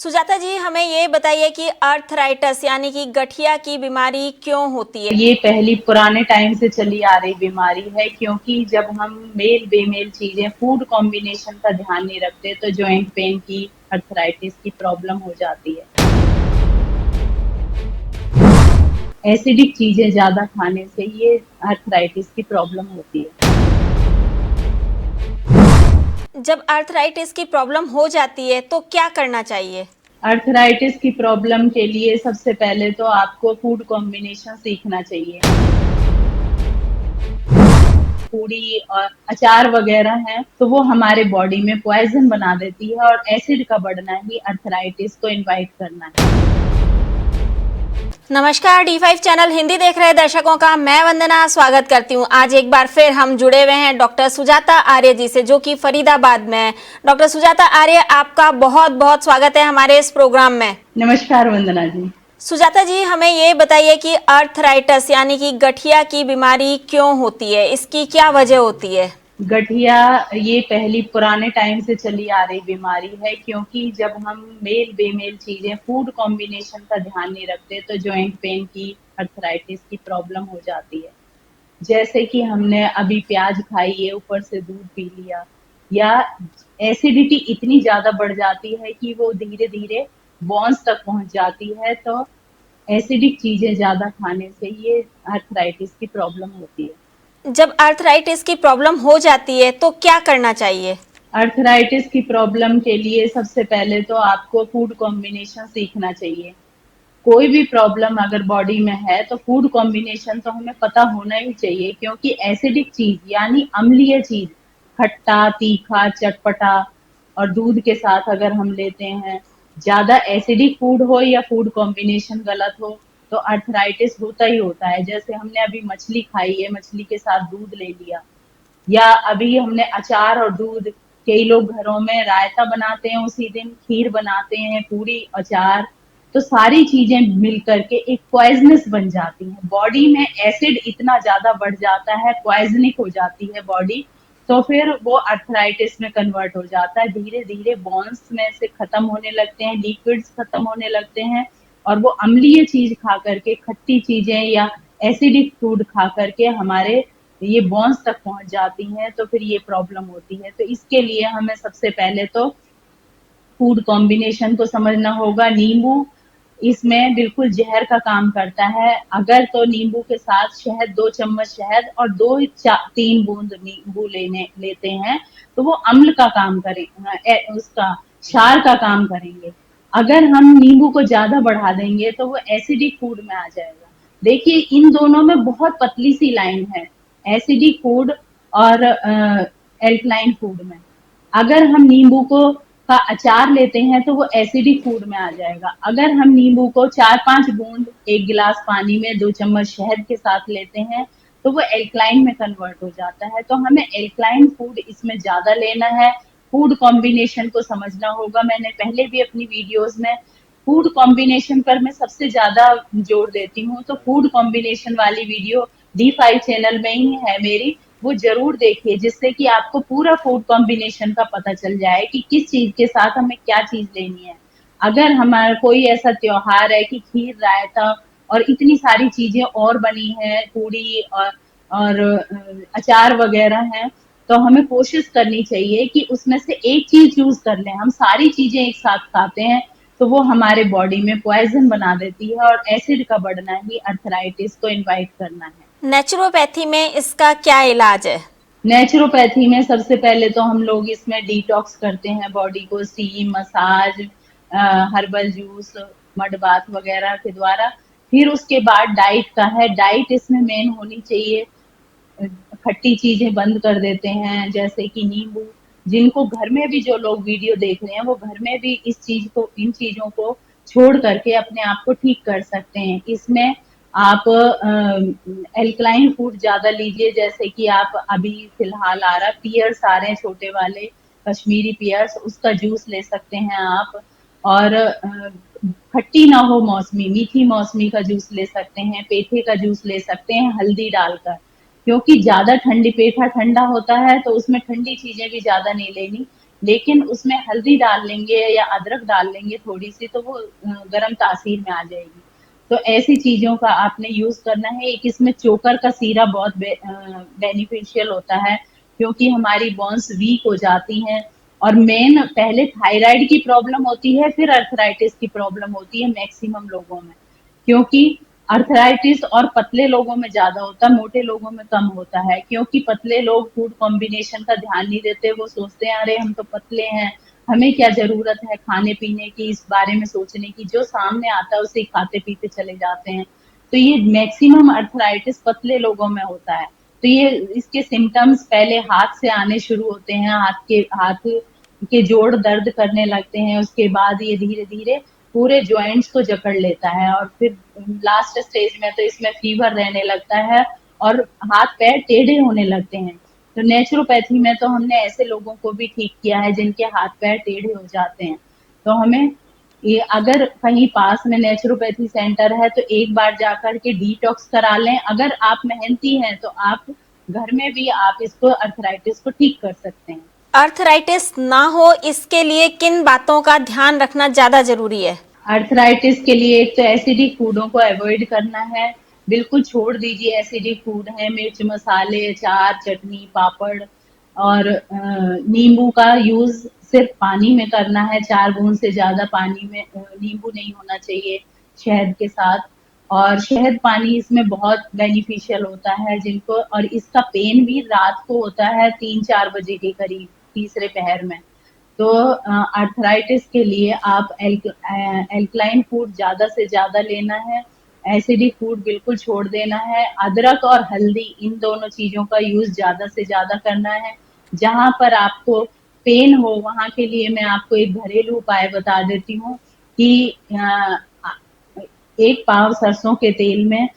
सुजाता जी, हमें ये बताइए कि आर्थराइटिस यानी कि गठिया की बीमारी क्यों होती है? ये पहली पुराने टाइम से चली आ रही बीमारी है, क्योंकि जब हम मेल बेमेल चीजें फूड कॉम्बिनेशन का ध्यान नहीं रखते तो जॉइंट पेन की, अर्थराइटिस की प्रॉब्लम हो जाती है। एसिडिक चीजें ज्यादा खाने से ये अर्थराइटिस की प्रॉब्लम होती है। जब आर्थराइटिस की प्रॉब्लम हो जाती है तो क्या करना चाहिए? अर्थराइटिस की प्रॉब्लम के लिए सबसे पहले तो आपको फूड कॉम्बिनेशन सीखना चाहिए। पूरी और अचार वगैरह हैं तो वो हमारे बॉडी में पॉइजन बना देती है, और एसिड का बढ़ना ही अर्थराइटिस को इनवाइट करना है। नमस्कार, D5 चैनल हिंदी देख रहे दर्शकों का मैं वंदना स्वागत करती हूँ। आज एक बार फिर हम जुड़े हुए हैं डॉक्टर सुजाता आर्य जी से, जो कि फरीदाबाद में है। डॉक्टर सुजाता आर्य, आपका बहुत बहुत स्वागत है हमारे इस प्रोग्राम में। नमस्कार वंदना जी। सुजाता जी, हमें ये बताइए कि आर्थराइटिस यानी कि गठिया की बीमारी क्यों होती है, इसकी क्या वजह होती है? गठिया ये पहली पुराने टाइम से चली आ रही बीमारी है, क्योंकि जब हम मेल बेमेल चीजें फूड कॉम्बिनेशन का ध्यान नहीं रखते तो जॉइंट पेन की, अर्थराइटिस की प्रॉब्लम हो जाती है। जैसे कि हमने अभी प्याज खाई है, ऊपर से दूध पी लिया, या एसिडिटी इतनी ज्यादा बढ़ जाती है कि वो धीरे धीरे बोन्स तक पहुंच जाती है, तो एसिडिक चीजें ज्यादा खाने से ये अर्थराइटिस की प्रॉब्लम होती है। जब आर्थराइटिस की प्रॉब्लम हो जाती है तो क्या करना चाहिए? अर्थराइटिस की प्रॉब्लम के लिए सबसे पहले तो आपको फूड कॉम्बिनेशन सीखना चाहिए। कोई भी प्रॉब्लम अगर बॉडी में है तो फूड कॉम्बिनेशन तो हमें पता होना ही चाहिए, क्योंकि एसिडिक चीज यानी अम्लीय चीज, खट्टा, तीखा, चटपटा और दूध के साथ अगर हम लेते हैं, ज्यादा एसिडिक फूड हो या फूड कॉम्बिनेशन गलत हो, तो अर्थराइटिस होता ही होता है। जैसे हमने अभी मछली खाई है, मछली के साथ दूध ले लिया, या अभी हमने अचार और दूध, कई लोग घरों में रायता बनाते हैं, उसी दिन खीर बनाते हैं, पूरी अचार, तो सारी चीजें मिल करके एक पॉइजनस बन जाती हैं। बॉडी में एसिड इतना ज्यादा बढ़ जाता है, पॉइजनिक हो जाती है बॉडी, तो फिर वो अर्थराइटिस में कन्वर्ट हो जाता है। धीरे धीरे बोन्स में से खत्म होने लगते हैं, लिक्विड्स खत्म होने लगते हैं, और वो अम्लीय चीज खा करके, खट्टी चीजें या एसिडिक फूड खा करके हमारे ये बोन्स तक पहुंच जाती हैं, तो फिर ये प्रॉब्लम होती है। तो इसके लिए हमें सबसे पहले तो फूड कॉम्बिनेशन को समझना होगा। नींबू इसमें बिल्कुल जहर का काम करता है। अगर तो नींबू के साथ शहद, 2 चम्मच शहद और 3 बूंद नींबू लेते हैं, तो वो अम्ल का काम करें, उसका क्षार का काम करेंगे। अगर हम नींबू को ज्यादा बढ़ा देंगे तो वो एसिडिक फूड में आ जाएगा। देखिए, इन दोनों में बहुत पतली सी लाइन है, एसिडिक फूड और एल्कलाइन फूड में। अगर हम नींबू को का अचार लेते हैं तो वो एसिडिक फूड में आ जाएगा। अगर हम नींबू को 4-5 बूंद 1 गिलास पानी में 2 चम्मच शहद के साथ लेते हैं तो वो एल्कलाइन में कन्वर्ट हो जाता है। तो हमें एल्कलाइन फूड इसमें ज्यादा लेना है। फूड कॉम्बिनेशन को समझना होगा। मैंने पहले भी अपनी वीडियोस में फूड कॉम्बिनेशन पर मैं सबसे ज्यादा जोर देती हूँ, तो फूड कॉम्बिनेशन वाली वीडियो D5 चैनल में ही है मेरी, वो जरूर देखिए, जिससे कि आपको पूरा फूड कॉम्बिनेशन का पता चल जाए कि किस चीज के साथ हमें क्या चीज लेनी है। अगर हमारा कोई ऐसा त्योहार है कि खीर, रायता और इतनी सारी चीजें और बनी है, पूरी और अचार वगैरह हैं, तो हमें कोशिश करनी चाहिए कि उसमें से एक चीज चूज कर लें। हम सारी चीजें एक साथ खाते हैं तो वो हमारे बॉडी में पॉइजन बना देती है, और एसिड का बढ़ना ही अर्थराइटिस को इनवाइट करना है। नेचुरोपैथी में इसका क्या इलाज है? नेचुरोपैथी में सबसे पहले तो हम लोग इसमें डिटॉक्स करते हैं बॉडी को, steam, massage, herbal juice, mud bath वगैरह के द्वारा। फिर उसके बाद डाइट का है। डाइट इसमें मेन होनी चाहिए, खट्टी चीजें बंद कर देते हैं, जैसे कि नींबू। जिनको घर में भी, जो लोग वीडियो देख रहे हैं, वो घर में भी इन चीजों को छोड़ करके अपने आप को ठीक कर सकते हैं। इसमें आप एल्कलाइन फूड ज्यादा लीजिए, जैसे कि आप अभी फिलहाल आ रहा पियर्स आ रहे हैं छोटे वाले, कश्मीरी पियर्स, उसका जूस ले सकते हैं आप। और खट्टी ना हो मौसमी, मीठी मौसमी का जूस ले सकते हैं, पेठे का जूस ले सकते हैं हल्दी डालकर, क्योंकि ज्यादा ठंडी, पेठा ठंडा होता है तो उसमें ठंडी चीजें भी ज्यादा नहीं लेनी। लेकिन उसमें हल्दी डाल लेंगे या अदरक डाल लेंगे थोड़ी सी, तो वो गर्म तासीर में आ जाएगी। तो ऐसी चीज़ों का आपने यूज़ करना है। एक इसमें चोकर का सीरा बहुत बेनिफिशियल होता है, क्योंकि हमारी बोन्स वीक हो जाती हैं, और मेन पहले थायराइड की प्रॉब्लम होती है, फिर अर्थराइटिस की प्रॉब्लम होती है मैक्सिमम लोगों में। क्योंकि अर्थराइटिस और पतले लोगों में ज़्यादा होता है, मोटे लोगों में कम होता है, क्योंकि पतले लोग फूड कॉम्बिनेशन का ध्यान नहीं देते। वो सोचते हैं अरे हम तो पतले हैं, हमें क्या ज़रूरत है खाने-पीने की, इस बारे में सोचने की, जो सामने आता है उसे ही खाते-पीते चले जाते हैं। तो ये मैक्सिमम अर्थराइटिस पतले लोगों में होता है। तो ये इसके सिम्पटम्स पहले हाथ से आने शुरू होते हैं, हाथ के जोड़ दर्द करने लगते हैं, उसके बाद ये धीरे-धीरे पूरे जॉइंट्स को जकड़ लेता है, और फिर लास्ट स्टेज में तो इसमें फीवर रहने लगता है और हाथ-पैर टेढ़े होने लगते हैं। तो नेचुरोपैथी में तो हमने ऐसे लोगों को भी ठीक किया है जिनके हाथ-पैर टेढ़े हो जाते हैं। तो हमें ये अगर कहीं पास में नेचुरोपैथी सेंटर है तो एक बार जाकर के डिटॉक्स करा लें। अगर आप मेहनती हैं तो आप घर में भी आप इसको अर्थराइटिस को ठीक कर सकते हैं। अर्थराइटिस ना हो इसके लिए किन बातों का ध्यान रखना ज्यादा जरूरी है? अर्थराइटिस के लिए एक तो एसिडिक फूडों को अवॉइड करना है, बिल्कुल छोड़ दीजिए एसिडिक फूड है, मिर्च मसाले, अचार, चटनी, पापड़, और नींबू का यूज़ सिर्फ पानी में करना है, 4 बूंद से ज़्यादा पानी में नींबू नहीं होना चाहिए शहद के साथ। और शहद पानी इसमें बहुत बेनिफिशियल होता है जिनको, और इसका पेन भी रात को होता है 3-4 बजे के करीब, तीसरे पहर में। तो अर्थराइटिस के लिए आप एल्कलाइन फूड ज़्यादा से ज़्यादा लेना है, एसिडिक फूड बिल्कुल छोड़ देना है, अदरक और हल्दी इन दोनों चीज़ों का यूज़ ज़्यादा से ज़्यादा करना है। जहाँ पर आपको पेन हो वहाँ के लिए मैं आपको एक घरेलू उपाय बता देती हूँ कि 1 पाव सरसों के तेल में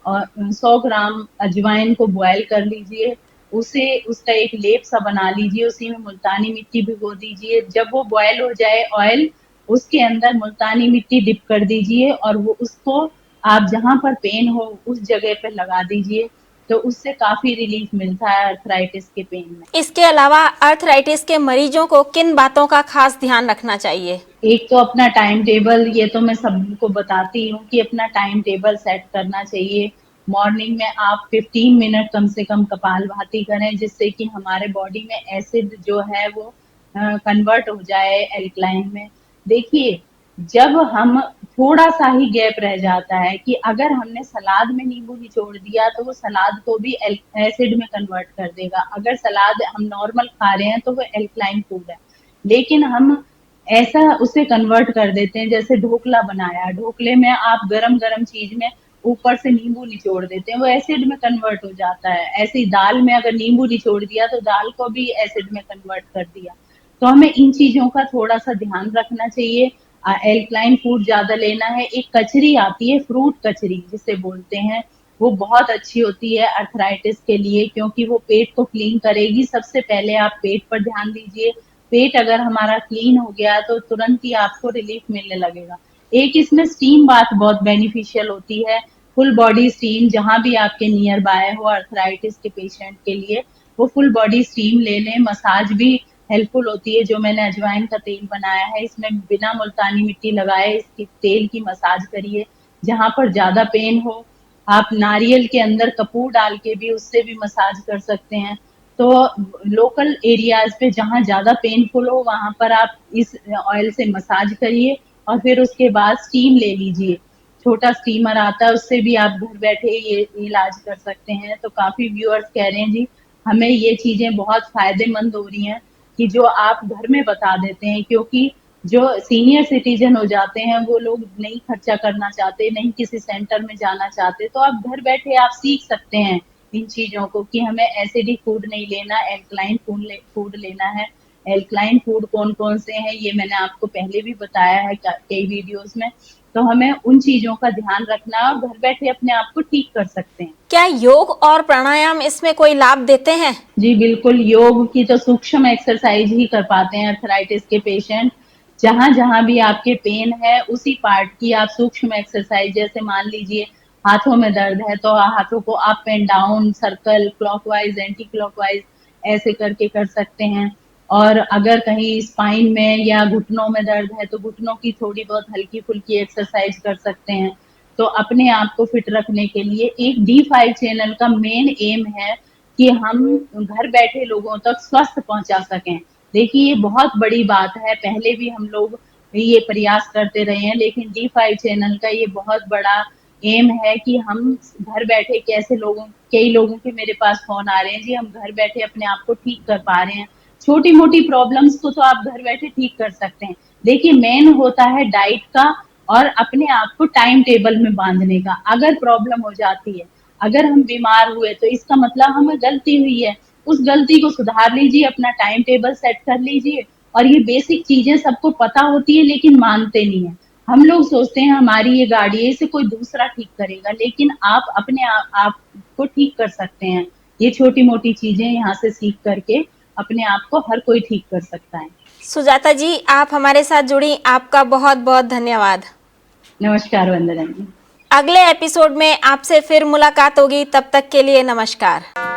और 100 ग्राम अजवाइन को बॉयल कर लीजिए, उसे उसका एक लेप सा बना लीजिए, उसी में मुल्तानी मिट्टी भिगो दीजिए। जब वो बॉयल हो जाए ऑयल, उसके अंदर मुल्तानी मिट्टी डिप कर दीजिए और वो उसको आप जहाँ पर पेन हो उस जगह पे लगा दीजिए, तो उससे काफ़ी रिलीफ मिलता है अर्थराइटिस के पेन में। इसके अलावा अर्थराइटिस के मरीजों को किन बातों का खास ध्यान रखना चाहिए? एक तो अपना टाइम टेबल, ये तो मैं सबको बताती हूँ कि अपना टाइम टेबल सेट करना चाहिए। मॉर्निंग में आप 15 मिनट कम से कम कपालभाति करें, जिससे कि हमारे बॉडी में एसिड जो है वो कन्वर्ट हो जाए एल्कलाइन में। देखिए, जब हम थोड़ा-सा ही गैप रह जाता है कि अगर हमने सलाद में नींबू निचोड़ दिया तो वो सलाद को भी एसिड में कन्वर्ट कर देगा। अगर सलाद हम नॉर्मल खा रहे हैं तो वो एल्कलाइन फूड है। लेकिन हम ऐसा उसे कन्वर्ट कर देते हैं, जैसे ढोकला बनाया, ढोकले में आप गरम-गरम चीज़ में ऊपर से नींबू निचोड़ देते हैं, वो एसिड में कन्वर्ट हो जाता है। ऐसे ही दाल में अगर नींबू निचोड़ दिया तो दाल को भी एसिड में कन्वर्ट कर दिया। तो हमें इन चीज़ों का थोड़ा-सा ध्यान रखना चाहिए। एल्कलाइन फूड ज़्यादा लेना है। एक कचरी आती है, फ्रूट कचरी जिसे बोलते हैं, वो बहुत अच्छी होती है अर्थराइटिस के लिए, क्योंकि वो पेट को क्लीन करेगी। सबसे पहले आप पेट पर ध्यान दीजिए। पेट अगर हमारा क्लीन हो गया तो तुरंत ही आपको रिलीफ मिलने लगेगा। एक इसमें स्टीम बाथ बहुत बेनिफिशियल होती है, फुल बॉडी स्टीम, जहाँ भी आपके नियर बाय हो अर्थराइटिस के पेशेंट के लिए, वो फुल बॉडी स्टीम ले लें। मसाज भी हेल्पफुल होती है, जो मैंने अजवाइन का तेल बनाया है, इसमें बिना मुल्तानी मिट्टी लगाए इसकी तेल की मसाज करिए। जहाँ पर ज़्यादा पेन हो, आप नारियल के अंदर कपूर डाल के भी उससे भी मसाज कर सकते हैं। तो लोकल एरियाज़ पे जहाँ ज़्यादा पेनफुल हो वहाँ पर आप इस ऑयल से मसाज करिए और फिर उसके बाद स्टीम ले लीजिए। छोटा स्टीमर आता है, उससे भी आप घर बैठे ये इलाज कर सकते हैं। तो काफ़ी व्यूअर्स कह रहे हैं जी, हमें ये चीज़ें बहुत फ़ायदेमंद हो रही हैं कि जो आप घर में बता देते हैं, क्योंकि जो सीनियर सिटीज़न हो जाते हैं वो लोग नहीं खर्चा करना चाहते, नहीं किसी सेंटर में जाना चाहते, तो आप घर बैठे आप सीख सकते हैं इन चीज़ों को कि हमें एसिडिक फूड नहीं लेना, एल्कलाइन फूड लेना है। एल्कलाइन फूड कौन-कौन से हैं ये मैंने आपको पहले भी बताया है कई वीडियोज़ में। तो हमें उन चीज़ों का ध्यान रखना है और घर बैठे अपने आप को ठीक कर सकते हैं। क्या योग और प्राणायाम इसमें कोई लाभ देते हैं? जी बिल्कुल, योग की तो सूक्ष्म एक्सरसाइज ही कर पाते हैं अर्थराइटिस के पेशेंट। जहाँ-जहाँ भी आपके पेन है, उसी पार्ट की आप सूक्ष्म एक्सरसाइज, जैसे मान लीजिए हाथों में दर्द है तो हाथों को up and down, circle, clockwise, anti clockwise ऐसे करके कर सकते हैं। और अगर कहीं स्पाइन में या घुटनों में दर्द है तो घुटनों की थोड़ी बहुत हल्की फुल्की एक्सरसाइज कर सकते हैं। तो अपने आप को फिट रखने के लिए एक D5 चैनल का मेन एम है कि हम घर बैठे लोगों तक स्वस्थ पहुंचा सकें। देखिए ये बहुत बड़ी बात है, पहले भी हम लोग ये प्रयास करते रहे हैं, लेकिन D5 चैनल का ये बहुत बड़ा एम है कि हम घर बैठे कैसे कई लोगों के मेरे पास फोन आ रहे हैं जी, हम घर बैठे अपने आप को ठीक कर पा रहे हैं। छोटी मोटी प्रॉब्लम्स को तो आप घर बैठे ठीक कर सकते हैं। देखिए मेन होता है डाइट का और अपने आप को टाइम टेबल में बांधने का। अगर प्रॉब्लम हो जाती है, अगर हम बीमार हुए तो इसका मतलब हमें गलती हुई है, उस गलती को सुधार लीजिए, अपना टाइम टेबल सेट कर लीजिए। और ये बेसिक चीजें सबको पता होती है लेकिन मानते नहीं है। हम लोग सोचते हैं हमारी ये गाड़ी है, इसे कोई दूसरा ठीक करेगा, लेकिन आप अपने आप को ठीक कर सकते हैं। ये छोटी मोटी चीजें यहाँ से सीख करके अपने आप को हर कोई ठीक कर सकता है। सुजाता जी, आप हमारे साथ जुड़ी, आपका बहुत बहुत धन्यवाद। नमस्कार वंदना जी। अगले एपिसोड में आपसे फिर मुलाकात होगी, तब तक के लिए नमस्कार।